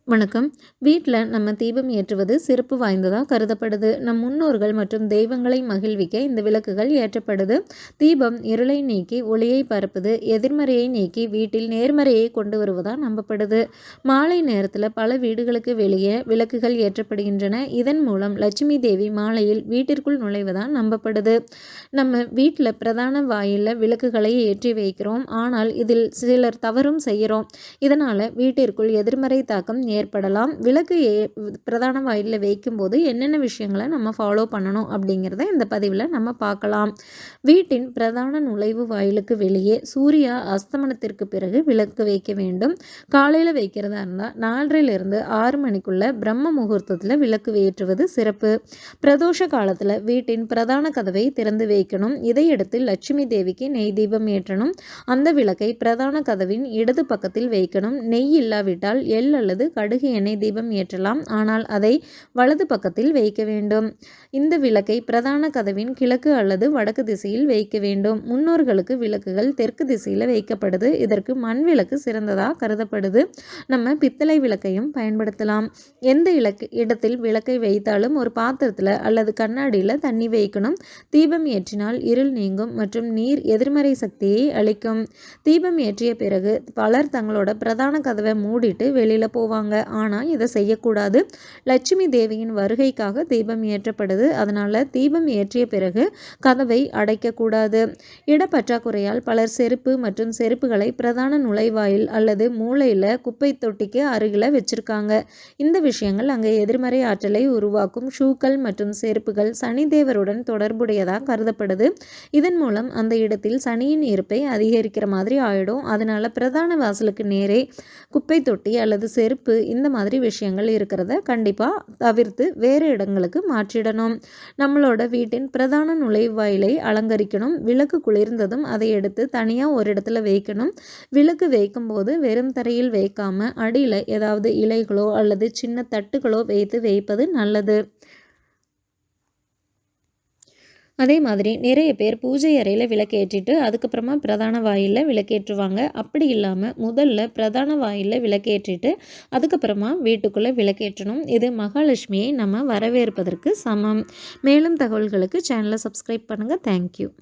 வணக்கம். வீட்டில் நம்ம தீபம் ஏற்றுவது சிறப்பு வாய்ந்ததாக கருதப்படுது. நம் முன்னோர்கள் மற்றும் தெய்வங்களை மகிழ்விக்க இந்த விளக்குகள் ஏற்றப்படுது. தீபம் இருளை நீக்கி ஒளியை பரப்புது. எதிர்மறையை நீக்கி வீட்டில் நேர்மறையை கொண்டு வருவதாக நம்பப்படுது. மாலை நேரத்தில் பல வீடுகளுக்கு வெளியே விளக்குகள் ஏற்றப்படுகின்றன. இதன் மூலம் லட்சுமி தேவி மாலையில் வீட்டிற்குள் நுழைவதாக நம்பப்படுது. நம்ம வீட்டில் பிரதான வாயிலில் விளக்குகளை ஏற்றி வைக்கிறோம். ஆனால் இதில் சிலர் தவறும் செய்கிறோம். இதனால் வீட்டிற்குள் எதிர்மறை தாக்கம் ஏற்படலாம். விளக்கு பிரதான வாயிலில் வைக்கும்போது என்னென்ன விஷயங்களை நம்ம ஃபாலோ பண்ணணும் அப்படிங்கிறத இந்த பதிவில் நம்ம பார்க்கலாம். வீட்டின் பிரதான நுழைவு வாயிலுக்கு வெளியே சூரிய அஸ்தமனத்திற்கு பிறகு விளக்கு வைக்க வேண்டும். காலையில் வைக்கிறதா இருந்தால் 4:30 6 மணிக்குள்ள பிரம்ம முகூர்த்தத்தில் விளக்கு ஏற்றுவது சிறப்பு. பிரதோஷ காலத்தில் வீட்டின் பிரதான கதவை திறந்து வைக்கணும். இதையடுத்து லட்சுமி தேவிக்கு நெய் தீபம் ஏற்றணும். அந்த விளக்கை பிரதான கதவின் இடது பக்கத்தில் வைக்கணும். நெய் இல்லாவிட்டால் எள் அல்லது கடுகு எண்ணெய் தீபம் ஏற்றலாம். ஆனால் அதை வலது பக்கத்தில் வைக்க வேண்டும். இந்த விளக்கை பிரதான கதவின் கிழக்கு அல்லது வடக்கு திசையில் வைக்க வேண்டும். முன்னோர்களுக்கு விளக்குகள் தெற்கு திசையில் வைக்கப்படுது. இதற்கு மண் விளக்கு சிறந்ததாக கருதப்படுது. நம்ம பித்தளை விளக்கையும் பயன்படுத்தலாம். எந்த இடத்தில் விளக்கை வைத்தாலும் ஒரு பாத்திரத்தில் அல்லது கண்ணாடியில் தண்ணி வைக்கணும். தீபம் ஏற்றினால் இருள் நீங்கும் மற்றும் நீர் எதிர்மறை சக்தியை அளிக்கும். தீபம் ஏற்றிய பிறகு பலர் தங்களோட பிரதான கதவை மூடிட்டு வெளியில் போவாங்க. ஆனால் இதை செய்யக்கூடாது. லட்சுமி தேவியின் வருகைக்காக தீபம் ஏற்றப்படுது. அதனால் தீபம் ஏற்றிய பிறகு கதவை அடைக்கக்கூடாது. இடப்பற்றாக்குறையால் பலர் செருப்பு மற்றும் செருப்புகளை பிரதான நுழைவாயில் அல்லது மூலையில் குப்பை தொட்டிக்கு அருகில் வச்சிருக்காங்க. இந்த விஷயங்கள் அங்கே எதிர்மறை ஆற்றலை உருவாக்கும். ஷூக்கள் மற்றும் செருப்புகள் சனி தேவருடன் தொடர்புடையதாக கருதப்படுது. இதன் மூலம் அந்த இடத்தில் சனியின் இருப்பை அதிகரிக்கிற மாதிரி ஆயிடும். அதனால பிரதான வாசலுக்கு நேரே குப்பை தொட்டி அல்லது செருப்பு இந்த மாதிரி விஷயங்கள் இருக்கிறத கண்டிப்பாக தவிர்த்து வேறு இடங்களுக்கு மாற்றிடணும். நம்மளோட வீட்டின் பிரதான நுழைவாயிலை அலங்கரிக்கணும். விளக்கு குளிர்ந்ததும் அதை எடுத்து தனியாக ஒரு இடத்துல வைக்கணும். விளக்கு வைக்கும்போது வெறும் தரையில் வைக்காம அடியில் ஏதாவது இலைகளோ அல்லது சின்ன தட்டுகளோ வைப்பது நல்லது. அதே மாதிரி நிறைய பேர் பூஜை அறையில் விளக்கேற்றிட்டு அதுக்கப்புறமா பிரதான வாயிலில் விளக்கேற்றுவாங்க. அப்படி இல்லாமல் முதல்ல பிரதான வாயிலில் விளக்கேற்றிட்டு அதுக்கப்புறமா வீட்டுக்குள்ளே விளக்கேற்றணும். இது மகாலட்சுமியை நம்ம வரவேற்பதற்கு சமம். மேலும் தகவல்களுக்கு சேனலை சப்ஸ்கிரைப் பண்ணுங்கள். தேங்க்யூ.